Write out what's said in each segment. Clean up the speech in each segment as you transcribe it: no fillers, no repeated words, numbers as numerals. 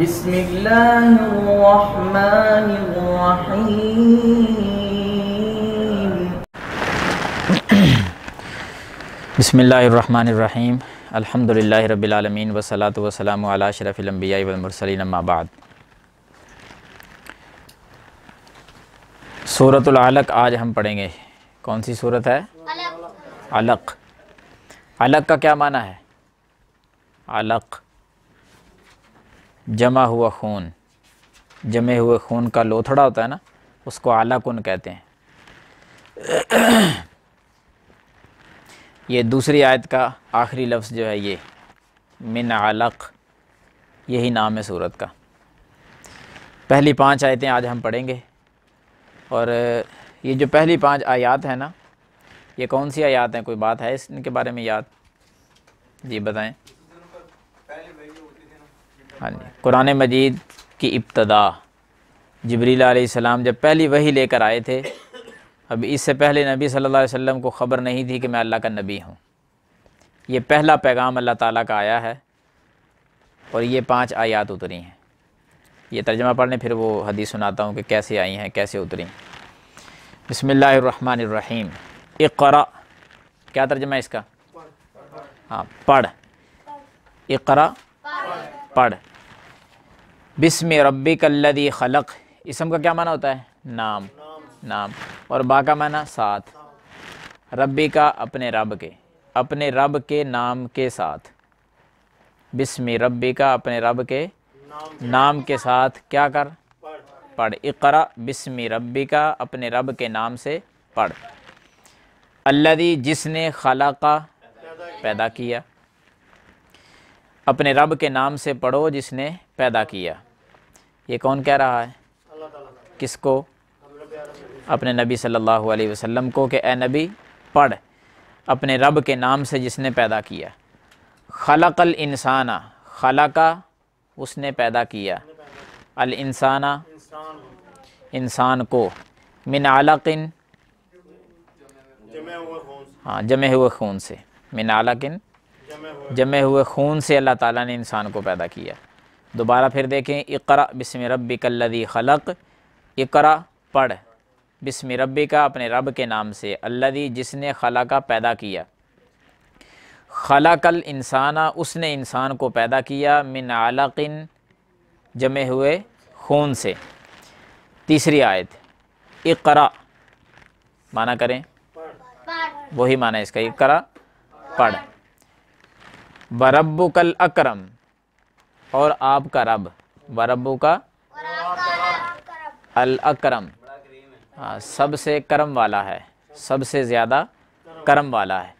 بسم اللہ الرحمن الرحیم بسم اللہ الرحمن الرحیم الحمدللہ رب العالمین والصلاة والسلام علی اشرف الانبیاء والمرسلین اما بعد۔ سورۃ العلق آج ہم پڑھیں گے۔ کون سی سورت ہے؟ علق۔ علق کا کیا معنی ہے؟ علق جمع ہوا خون، جمع ہوئے خون کا لوتھڑا ہوتا ہے نا، اس کو علقن کہتے ہیں۔ یہ دوسری آیت کا آخری لفظ جو ہے یہ من علق، یہی نام ہے سورت کا۔ پہلی 5 آیتیں آج ہم پڑھیں گے، اور یہ جو پہلی 5 آیات ہیں نا، یہ کون سی آیات ہیں؟ کوئی بات ہے ان کے بارے میں یاد؟ جی بتائیں۔ ہاں جی، قرآن مجید کی ابتدا جبریل علیہ السلام جب پہلی وحی لے کر آئے تھے، اب اس سے پہلے نبی صلی اللہ علیہ وسلم کو خبر نہیں تھی کہ میں اللہ کا نبی ہوں۔ یہ پہلا پیغام اللہ تعالیٰ کا آیا ہے، اور یہ 5 آیات اتری ہیں۔ یہ ترجمہ پڑھنے پھر وہ حدیث سناتا ہوں کہ کیسے آئی ہیں، کیسے اتری۔ بسم اللہ الرحمن الرحیم۔ اقرأ، کیا ترجمہ ہے اس کا؟ ہاں، پڑھ۔ اقرأ، پڑھ۔ بسم ربک الذی خلق، اسم کا کیا معنی ہوتا ہے؟ نام، نام، اور با کا معنی ساتھ۔ ربی کا اپنے رب کے، اپنے رب کے نام کے ساتھ۔ بسم ربی کا اپنے رب کے نام کے ساتھ کیا کر؟ پڑھ۔ اقرأ بسم ربی کا اپنے رب کے نام سے پڑھ۔ الذی، جس نے، خلق، پیدا کیا۔ اپنے رب کے نام سے پڑھو جس نے پیدا کیا۔ یہ کون کہہ رہا ہے؟ کس کو؟ اپنے نبی صلی اللہ علیہ وسلم کو کہ اے نبی پڑھ اپنے رب کے نام سے جس نے پیدا کیا۔ خلق الانسان، خلق اس نے پیدا کیا، الانسان انسان کو، من علق، ہاں جمع ہوئے خون سے، من علق جمع ہوئے خون سے اللہ تعالیٰ نے انسان کو پیدا کیا۔ دوبارہ پھر دیکھیں، اقرأ بسم ربک الذی خلق، اقرأ پڑھ، بسم ربک اپنے رب کے نام سے، الذی جس نے، خلق پیدا کیا، خلق الانسان اس نے انسان کو پیدا کیا، من علق جمع ہوئے خون سے۔ تیسری آیت، اقرأ معنی کریں، وہی معنی اس کا، اقرأ پڑھ۔ وَرَبُّكَ الْأَكْرَمُ، اور آپ کا رب، وَرَبُّكَ الْأَكْرَمُ، سب سے کرم والا ہے، سب سے زیادہ کرم والا ہے۔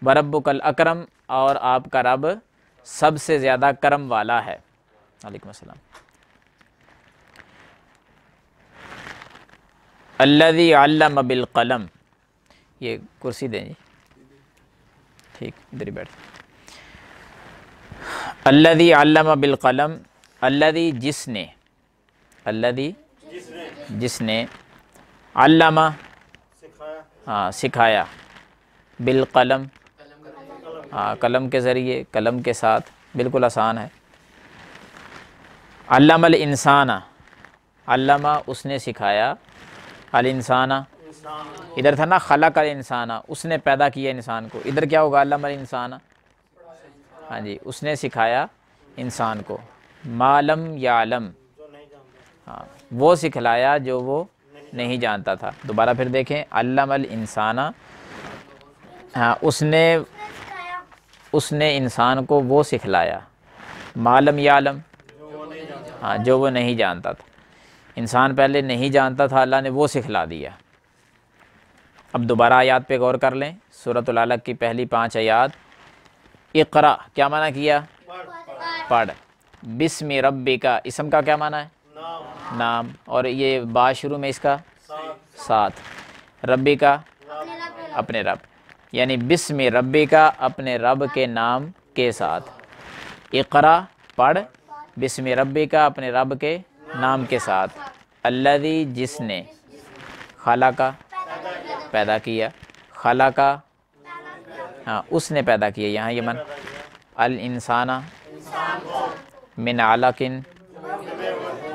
وَرَبُّكَ الْأَكْرَمُ، اور آپ کا رب سب سے زیادہ کرم والا ہے۔ علیکم السلام۔ الَّذِي عَلَّمَ بِالْقَلَمِ، یہ کرسی دیں جی، ٹھیک ادھر ہی بیٹھ۔ الذی علم بالقلم، الذی جس نے، الذی جس نے، علم سکھایا، بالقلم قلم کے ذریعے، قلم کے ساتھ، بالکل آسان ہے۔ علم الانسان، علم اس نے سکھایا، الانسان ادھر تھا نا خلق الانسان، اس نے پیدا کیا انسان کو، ادھر کیا ہوگا؟ علم الانسان، ہاں جی، اس نے سکھایا انسان کو، ما لم یعلم، ہاں وہ سکھلایا جو وہ نہیں جانتا تھا۔ دوبارہ پھر دیکھیں، علم الانسان، ہاں اس نے انسان کو وہ سکھلایا، ما لم یعلم، ہاں جو وہ نہیں جانتا تھا۔ انسان پہلے نہیں جانتا تھا، اللہ نے وہ سکھلا دیا۔ اب دوبارہ آیات پہ غور کر لیں، سورۃ العلق کی پہلی 5 آیات۔ اقرأ کیا معنی کیا؟ پڑھ۔ بسم ربک، اسم کا کیا معنی ہے؟ نام، اور یہ با شروع میں اس کا ساتھ، ربی کا اپنے رب، یعنی بسم ربک اپنے رب کے نام کے ساتھ۔ اقرأ پڑھ، بسم ربک اپنے رب کے نام کے ساتھ، الذی جس نے، خلق پیدا کیا، خلق ہاں اس نے پیدا کیا، یہاں یہ من، الانسان من علق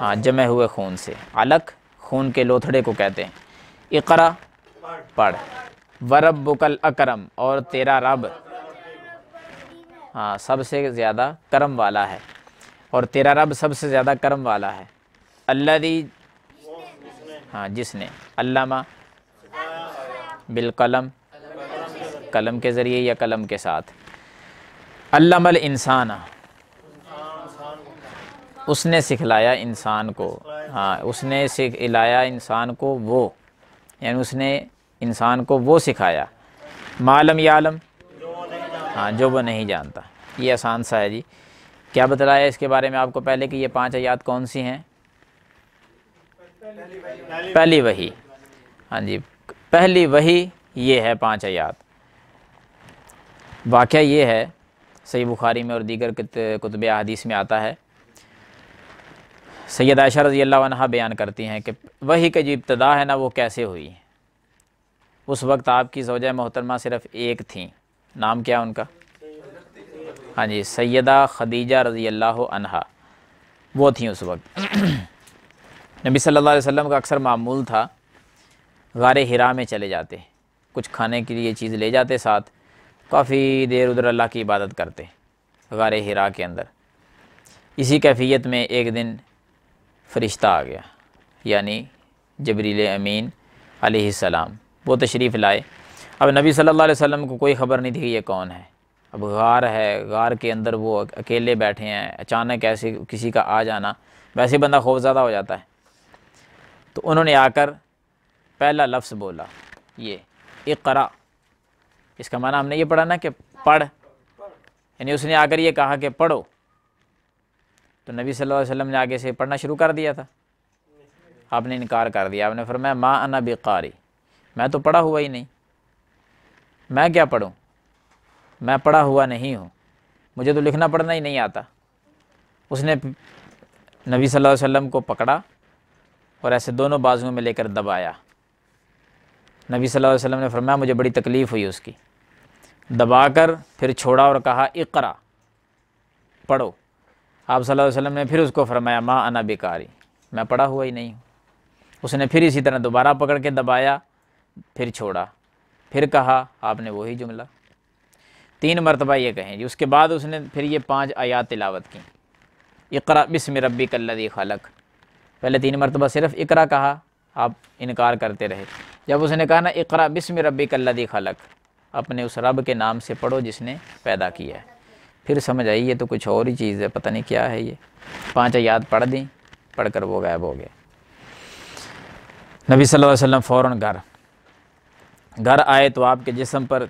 ہاں جمع ہوئے خون سے، علق خون کے لوتھڑے کو کہتے ہیں۔ اقرا پڑھ، وربک الاکرم اور تیرا رب ہاں سب سے زیادہ کرم والا ہے، اور تیرا رب سب سے زیادہ کرم والا ہے۔ الذی ہاں جس نے، علامہ بالقلم قلم کے ذریعے یا قلم کے ساتھ، علم الانسان اس نے سکھلایا انسان کو، ہاں اس نے سکھلایا انسان کو وہ، یعنی اس نے انسان کو وہ سکھایا، معلم یعلم ہاں جو وہ نہیں جانتا۔ یہ آسان سا ہے جی۔ کیا بتلایا اس کے بارے میں آپ کو پہلے کہ یہ 5 آیات کون سی ہیں؟ پہلی وحی، ہاں جی پہلی وحی یہ ہے 5 آیات۔ واقعہ یہ ہے، صحیح بخاری میں اور دیگر کتب احادیث میں آتا ہے، سید عائشہ رضی اللہ عنہا بیان کرتی ہیں کہ وحی کی جو ابتدا ہے نا وہ کیسے ہوئی۔ اس وقت آپ کی زوجہ محترمہ صرف ایک تھیں، نام کیا ان کا؟ ہاں جی سیدہ خدیجہ رضی اللہ عنہا، وہ تھیں اس وقت۔ نبی صلی اللہ علیہ وسلم کا اکثر معمول تھا غار حرا میں چلے جاتے، کچھ کھانے کے لیے چیز لے جاتے ساتھ، کافی دیر ادھر اللہ کی عبادت کرتے غار حرا کے اندر۔ اسی کیفیت میں ایک دن فرشتہ آ گیا، یعنی جبریل امین علیہ السلام، وہ تشریف لائے۔ اب نبی صلی اللہ علیہ وسلم کو کوئی خبر نہیں تھی کہ یہ کون ہے، اب غار ہے، غار کے اندر وہ اکیلے بیٹھے ہیں، اچانک ایسے کسی کا آ جانا، ویسے بندہ خوف زدہ ہو جاتا ہے۔ تو انہوں نے آ کر پہلا لفظ بولا یہ اقرا، اس کا معنی ہم نے یہ پڑھا نا کہ پڑھ، یعنی اس نے آ کر یہ کہا کہ پڑھو، تو نبی صلی اللہ علیہ وسلم نے آگے سے پڑھنا شروع کر دیا تھا۔ آپ نے انکار کر دیا، آپ نے فرمایا ما انا بقاری، میں تو پڑھا ہوا ہی نہیں، میں کیا پڑھوں، میں پڑھا ہوا نہیں ہوں، مجھے تو لکھنا پڑھنا ہی نہیں آتا۔ اس نے نبی صلی اللہ علیہ وسلم کو پکڑا اور ایسے دونوں بازوؤں میں لے کر دبایا۔ نبی صلی اللہ علیہ وسلم نے فرمایا مجھے بڑی تکلیف ہوئی اس کی، دبا کر پھر چھوڑا اور کہا اقرا، پڑھو۔ آپ صلی اللہ علیہ وسلم نے پھر اس کو فرمایا ما انا بقاری، میں پڑھا ہوا ہی نہیں ہوں۔ اس نے پھر اسی طرح دوبارہ پکڑ کے دبایا، پھر چھوڑا، پھر کہا، آپ نے وہی جملہ 3 مرتبہ یہ کہیں جی۔ اس کے بعد اس نے پھر یہ 5 آیات تلاوت کی، اقرا بسم ربک الذی خلق، پہلے 3 مرتبہ صرف اقرا کہا، آپ انکار کرتے رہے۔ جب اس نے کہا نا اقرا بسم ربک الذی خلق، اپنے اس رب کے نام سے پڑھو جس نے پیدا کیا ہے، پھر سمجھ آئی یہ تو کچھ اور ہی چیز ہے، پتہ نہیں کیا ہے یہ۔ 5 آیات پڑھ دیں، پڑھ کر وہ غائب ہو گئے۔ نبی صلی اللہ علیہ وسلم فوراً گھر آئے تو آپ کے جسم پر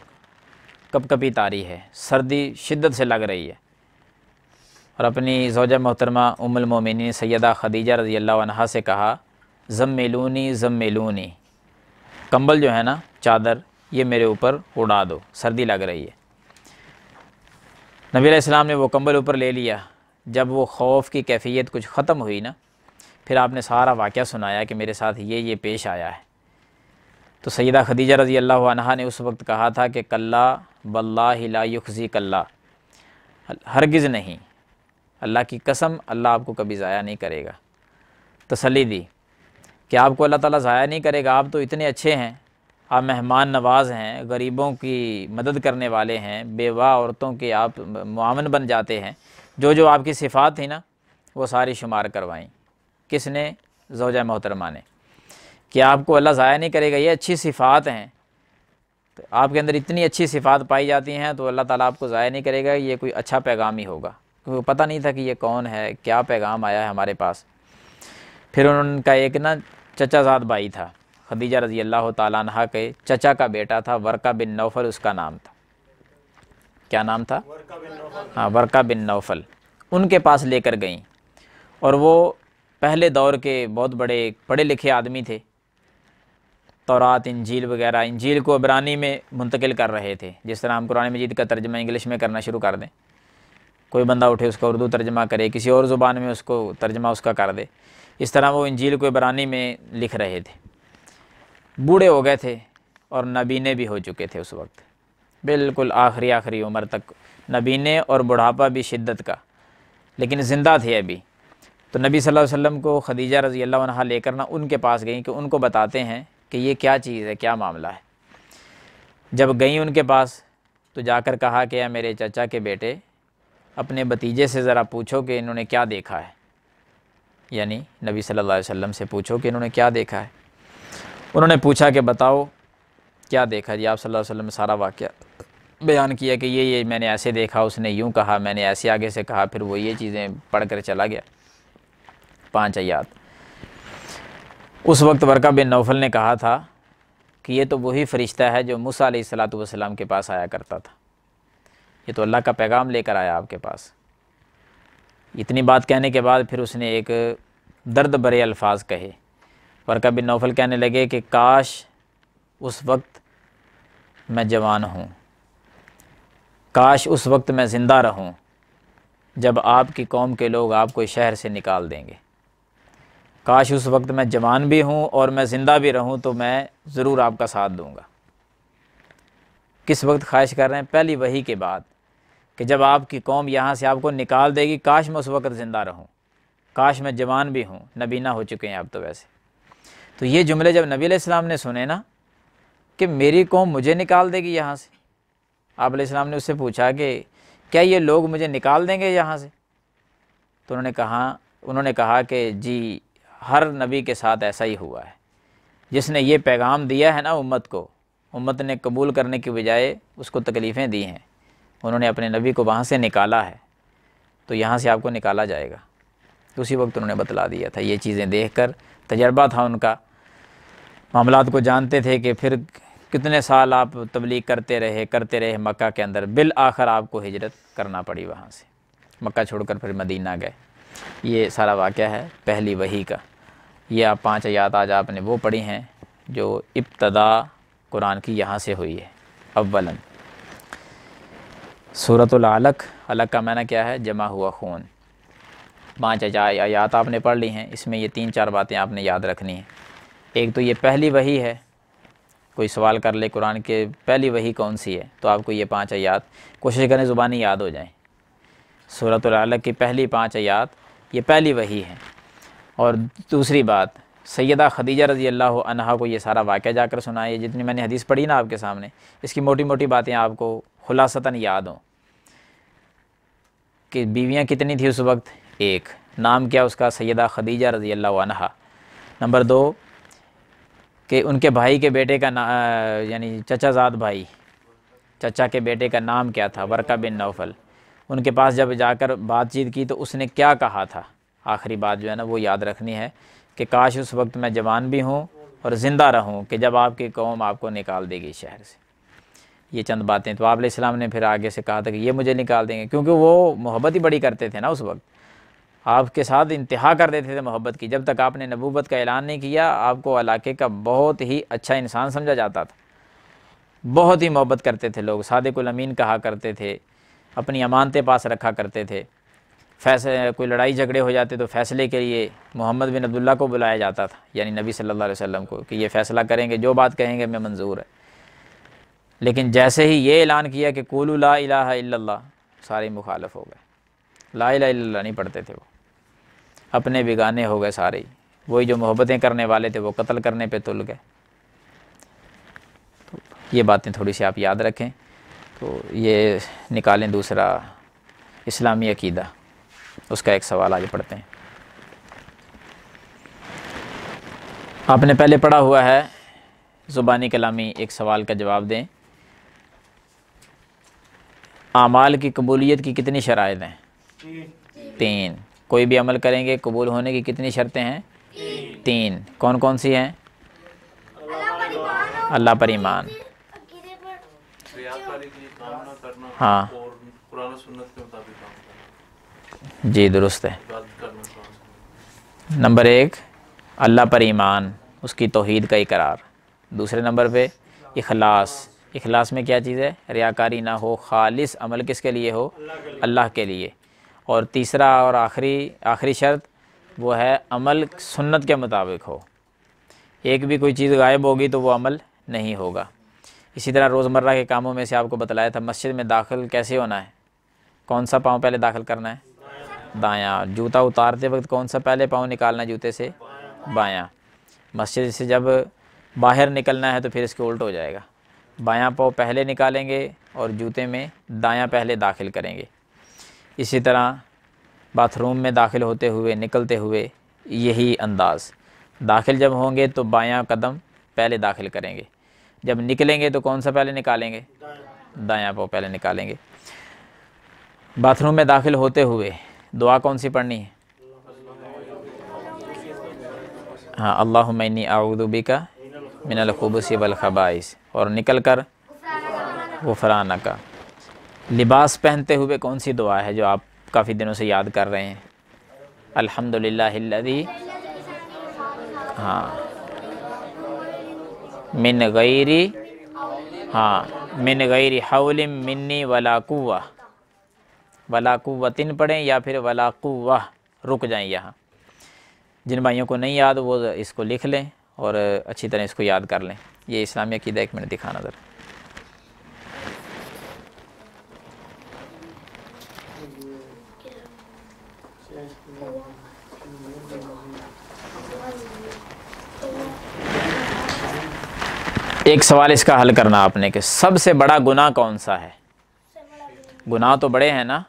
کپ کپی طاری ہے، سردی شدت سے لگ رہی ہے، اور اپنی زوجہ محترمہ ام المومنین سیدہ خدیجہ رضی اللہ عنہا سے کہا زمیلونی زمیلونی، کمبل جو ہے نا چادر یہ میرے اوپر اڑا دو، سردی لگ رہی ہے۔ نبی علیہ السلام نے وہ کمبل اوپر لے لیا۔ جب وہ خوف کی کیفیت کچھ ختم ہوئی نا، پھر آپ نے سارا واقعہ سنایا کہ میرے ساتھ یہ پیش آیا ہے۔ تو سیدہ خدیجہ رضی اللہ عنہا نے اس وقت کہا تھا کہ کلا واللہ لا یخزیک اللہ، ہرگز نہیں، اللہ کی قسم اللہ آپ کو کبھی ضائع نہیں کرے گا۔ تسلی دی کہ آپ کو اللہ تعالیٰ ضائع نہیں کرے گا، آپ تو اتنے اچھے ہیں، آپ مہمان نواز ہیں، غریبوں کی مدد کرنے والے ہیں، بیوہ عورتوں کے آپ معاون بن جاتے ہیں۔ جو آپ کی صفات تھیں نا وہ ساری شمار کروائیں۔ کس نے؟ زوجہ محترمہ نے، کہ آپ کو اللہ ضائع نہیں کرے گا، یہ اچھی صفات ہیں، تو آپ کے اندر اتنی اچھی صفات پائی جاتی ہیں تو اللہ تعالیٰ آپ کو ضائع نہیں کرے گا، یہ کوئی اچھا پیغام ہی ہوگا، کیونکہ پتہ نہیں تھا کہ یہ کون ہے، کیا پیغام آیا ہے ہمارے پاس۔ پھر ان کا ایک نا چچا زاد بھائی تھا، خدیجہ رضی اللہ تعالیٰ عنہ کے چچا کا بیٹا تھا، ورقہ بن نوفل اس کا نام تھا۔ کیا نام تھا؟ ہاں ورقہ بن نوفل۔ ان کے پاس لے کر گئیں، اور وہ پہلے دور کے بہت بڑے پڑھے لکھے آدمی تھے، تورات انجیل وغیرہ، انجیل کو عبرانی میں منتقل کر رہے تھے، جس طرح ہم قرآن مجید کا ترجمہ انگلش میں کرنا شروع کر دیں، کوئی بندہ اٹھے اس کا اردو ترجمہ کرے، کسی اور زبان میں اس کو ترجمہ اس کا کر دے، اس طرح وہ انجیل کو عبرانی میں لکھ رہے تھے۔ بوڑھے ہو گئے تھے اور نابینے بھی ہو چکے تھے اس وقت، بالکل آخری عمر تک نابینے اور بڑھاپا بھی شدت کا، لیکن زندہ تھے ابھی۔ تو نبی صلی اللہ علیہ وسلم کو خدیجہ رضی اللہ عنہا لے کر ان کے پاس گئیں کہ ان کو بتاتے ہیں کہ یہ کیا چیز ہے، کیا معاملہ ہے۔ جب گئیں ان کے پاس تو جا کر کہا کہ اے میرے چچا کے بیٹے، اپنے بھتیجے سے ذرا پوچھو کہ انہوں نے کیا دیکھا ہے، یعنی نبی صلی اللہ علیہ وسلم سے پوچھو کہ انہوں نے کیا دیکھا ہے۔ انہوں نے پوچھا کہ بتاؤ کیا دیکھا جی۔ آپ صلی اللہ علیہ وسلم نے سارا واقعہ بیان کیا کہ یہ میں نے ایسے دیکھا، اس نے یوں کہا، میں نے ایسے آگے سے کہا، پھر وہ یہ چیزیں پڑھ کر چلا گیا 5 آیات۔ اس وقت ورقہ بن نوفل نے کہا تھا کہ یہ تو وہی فرشتہ ہے جو موسیٰ علیہ السلام کے پاس آیا کرتا تھا، یہ تو اللہ کا پیغام لے کر آیا آپ کے پاس۔ اتنی بات کہنے کے بعد پھر اس نے ایک درد بھرے الفاظ کہے۔ ورقہ بن نوفل کہنے لگے کہ کاش اس وقت میں جوان ہوں، کاش اس وقت میں زندہ رہوں جب آپ کی قوم کے لوگ آپ کو اس شہر سے نکال دیں گے، کاش اس وقت میں جوان بھی ہوں اور میں زندہ بھی رہوں تو میں ضرور آپ کا ساتھ دوں گا۔ کس وقت خواہش کر رہے ہیں؟ پہلی وحی کے بعد، کہ جب آپ کی قوم یہاں سے آپ کو نکال دے گی، کاش میں اس وقت زندہ رہوں، کاش میں جوان بھی ہوں، نبینہ ہو چکے ہیں اب تو ویسے۔ تو یہ جملے جب نبی علیہ السلام نے سنے نا کہ میری قوم مجھے نکال دے گی یہاں سے، آپ علیہ السلام نے اس سے پوچھا کہ کیا یہ لوگ مجھے نکال دیں گے یہاں سے؟ تو انہوں نے کہا کہ جی ہر نبی کے ساتھ ایسا ہی ہوا ہے، جس نے یہ پیغام دیا ہے نا امت کو، امت نے قبول کرنے کی بجائے اس کو تکلیفیں دی ہیں، انہوں نے اپنے نبی کو وہاں سے نکالا ہے، تو یہاں سے آپ کو نکالا جائے گا۔ اسی وقت انہوں نے بتلا دیا تھا، یہ چیزیں دیکھ کر تجربہ تھا ان کا، معاملات کو جانتے تھے کہ پھر کتنے سال آپ تبلیغ کرتے رہے مکہ کے اندر، بالآخر آپ کو ہجرت کرنا پڑی، وہاں سے مکہ چھوڑ کر پھر مدینہ گئے۔ یہ سارا واقعہ ہے پہلی وحی کا۔ یہ آپ 5 آیات آج آپ نے وہ پڑھی ہیں جو ابتدا قرآن کی یہاں سے ہوئی ہے۔ اولاً سورۃ العلق، علق کا معنی کیا ہے؟ جمع ہوا خون۔ 5 آیات آپ نے پڑھ لی ہیں، اس میں یہ 3-4 باتیں آپ نے یاد رکھنی ہیں۔ ایک تو یہ پہلی وحی ہے، کوئی سوال کر لے قرآن کے پہلی وحی کون سی ہے تو آپ کو یہ 5 آیات کوشش کریں زبانی یاد ہو جائیں۔ سورۃ العلق کی پہلی 5 آیات یہ پہلی وحی ہے۔ اور دوسری بات، سیدہ خدیجہ رضی اللہ عنہا کو یہ سارا واقعہ جا کر سنائے، جتنی میں نے حدیث پڑھی نا آپ کے سامنے، اس کی موٹی موٹی باتیں آپ کو خلاصتاً یاد ہوں کہ بیویاں کتنی تھی اس وقت؟ ایک، نام کیا اس کا؟ سیدہ خدیجہ رضی اللہ عنہا۔ نمبر 2 کہ ان کے بھائی کے بیٹے کا یعنی چچا زاد بھائی، چچا کے بیٹے کا نام کیا تھا؟ ورقہ بن نوفل۔ ان کے پاس جب جا کر بات چیت کی تو اس نے کیا کہا تھا؟ آخری بات جو ہے نا وہ یاد رکھنی ہے کہ کاش اس وقت میں جوان بھی ہوں اور زندہ رہوں کہ جب آپ کی قوم آپ کو نکال دے گی شہر سے۔ یہ چند باتیں تو آپ علیہ السلام نے پھر آگے سے کہا تھا کہ یہ مجھے نکال دیں گے، کیونکہ وہ محبت ہی بڑی کرتے تھے نا اس وقت، آپ کے ساتھ انتہا کر دیتے تھے محبت کی۔ جب تک آپ نے نبوت کا اعلان نہیں کیا آپ کو علاقے کا بہت ہی اچھا انسان سمجھا جاتا تھا، بہت ہی محبت کرتے تھے لوگ، صادق الامین کہا کرتے تھے، اپنی امانتیں پاس رکھا کرتے تھے، کوئی لڑائی جھگڑے ہو جاتے تو فیصلے کے لیے محمد بن عبداللہ کو بلایا جاتا تھا، یعنی نبی صلی اللہ علیہ وسلم کو، کہ یہ فیصلہ کریں گے، جو بات کہیں گے میں منظور ہے۔ لیکن جیسے ہی یہ اعلان کیا کہ قولوا لا الہ الا اللہ، سارے مخالف ہو گئے، لا الہ الا اللہ نہیں پڑھتے تھے وہ، اپنے بیگانے ہو گئے سارے، وہی جو محبتیں کرنے والے تھے وہ قتل کرنے پہ تل گئے۔ تو یہ باتیں تھوڑی سی آپ یاد رکھیں۔ تو یہ نکالیں دوسرا اسلامی عقیدہ، اس کا ایک سوال آج پڑھتے ہیں۔ آپ نے پہلے پڑھا ہوا ہے، زبانی کلامی ایک سوال کا جواب دیں۔ اعمال کی قبولیت کی کتنی شرائط ہیں؟ 3۔ کوئی بھی عمل کریں گے قبول ہونے کی کتنی شرطیں ہیں؟ 3۔ کون کون سی ہیں؟ اللہ پر ایمان، ہاں جی درست ہے۔ نمبر 1 اللہ پر ایمان، اس کی توحید کا اقرار۔ دوسرے نمبر پہ اخلاص، اخلاص میں کیا چیز ہے؟ ریاکاری نہ ہو، خالص عمل کس کے لیے ہو؟ اللہ کے لیے۔ اور تیسرا اور آخری شرط وہ ہے عمل سنت کے مطابق ہو، ایک بھی کوئی چیز غائب ہوگی تو وہ عمل نہیں ہوگا۔ اسی طرح روزمرہ کے کاموں میں سے آپ کو بتلایا تھا مسجد میں داخل کیسے ہونا ہے، کون سا پاؤں پہلے داخل کرنا ہے؟ دایاں۔ جوتا اتارتے وقت کون سا پہلے پاؤں نکالنا جوتے سے؟ بایاں۔ مسجد سے جب باہر نکلنا ہے تو پھر اس کے الٹ ہو جائے گا، بایاں پاؤں پہلے نکالیں گے اور جوتے میں دایاں پہلے داخل کریں گے۔ اسی طرح باتھ روم میں داخل ہوتے ہوئے نکلتے ہوئے یہی انداز، داخل جب ہوں گے تو بایاں قدم پہلے داخل کریں گے، جب نکلیں گے تو کون سا پہلے نکالیں گے؟ دایاں پاؤں پہلے نکالیں گے۔ باتھ روم میں داخل ہوتے ہوئے دعا کون سی پڑھنی ہے؟ ہاں، اللہم انی اعوذ بک من الخبث والخبائث، اور نکل کر غفرانک۔ لباس پہنتے ہوئے کون سی دعا ہے جو آپ کافی دنوں سے یاد کر رہے ہیں؟ الحمدللہ الذی، ہاں، من غیری، ہاں، من غیر حول منی ولا قوہ، ولا قوتن پڑھیں یا پھر ولا قوہ، رک جائیں یہاں۔ جن بھائیوں کو نہیں یاد وہ اس کو لکھ لیں اور اچھی طرح اس کو یاد کر لیں۔ یہ اسلامی عقیدہ، ایک منٹ دکھانا ذرا۔ ایک سوال اس کا حل کرنا آپ نے کہ سب سے بڑا گناہ کون سا ہے؟ گناہ تو بڑے ہیں نا،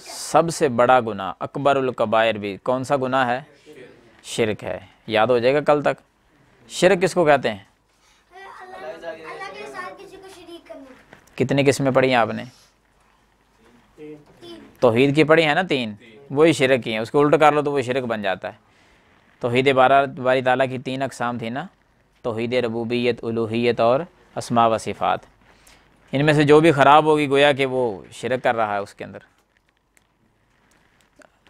سب سے بڑا گناہ اکبر الکبائر بھی کون سا گناہ ہے؟ شرک ہے۔ یاد ہو جائے گا کل تک۔ شرک کس کو کہتے ہیں؟ اللہ کے ساتھ کسی کو شریک کرنا۔ کتنی قسمیں پڑھی ہیں آپ نے؟ توحید کی پڑھی ہیں نا، 3، وہی شرک کی ہیں۔ اس کو الٹ کر لو تو وہ شرک بن جاتا ہے۔ توحید باری تعالیٰ کی 3 اقسام تھی نا، توحید ربوبیت، الوہیت اور اسماء و صفات۔ ان میں سے جو بھی خراب ہوگی گویا کہ وہ شرک کر رہا ہے اس کے اندر۔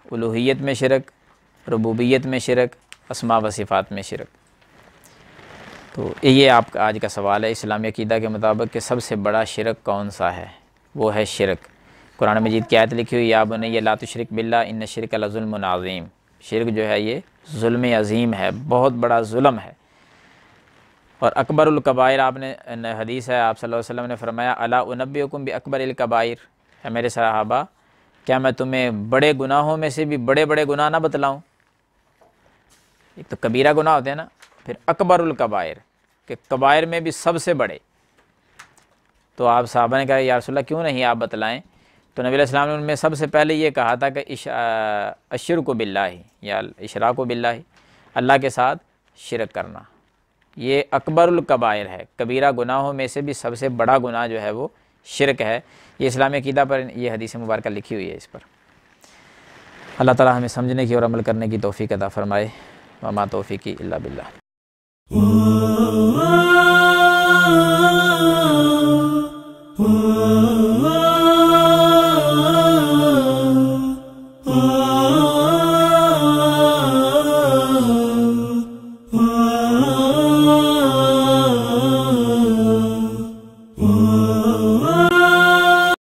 الوہیت میں شرک، ربوبیت میں شرک، اسماء و صفات میں شرک۔ تو یہ آپ کا آج کا سوال ہے اسلامی عقیدہ کے مطابق کہ سب سے بڑا شرک کون سا ہے؟ وہ ہے شرک۔ قرآن مجید کی آیت لکھی ہوئی، یا بنی لا تشرک باللہ ان الشرک لظلم عظیم۔ شرک جو ہے یہ ظلم عظیم ہے، بہت بڑا ظلم ہے۔ اور اکبر الکبائر، آپ نے حدیث ہے، آپ صلی اللہ علیہ وسلم نے فرمایا الا انبئکم باکبر الکبائر، اے میرے صحابہ کیا میں تمہیں بڑے گناہوں میں سے بھی بڑے بڑے گناہ نہ بتلاؤں؟ ایک تو کبیرہ گناہ ہوتے ہیں نا، پھر اکبر الکبائر کہ کبائر میں بھی سب سے بڑے۔ تو آپ صحابہ نے کہا یا رسول اللہ کیوں نہیں آپ بتلائیں؟ تو نبی علیہ السلام نے ان میں سب سے پہلے یہ کہا تھا کہ الشرک باللہ، یا اشراک باللہ، اللہ کے ساتھ شرک کرنا، یہ اکبر الکبائر ہے۔ کبیرہ گناہوں میں سے بھی سب سے بڑا گناہ جو ہے وہ شرک ہے۔ یہ اسلامی عقیدہ پر یہ حدیث مبارکہ لکھی ہوئی ہے اس پر۔ اللہ تعالی ہمیں سمجھنے کی اور عمل کرنے کی توفیق عطا فرمائے۔ وما توفیقی الا باللہ۔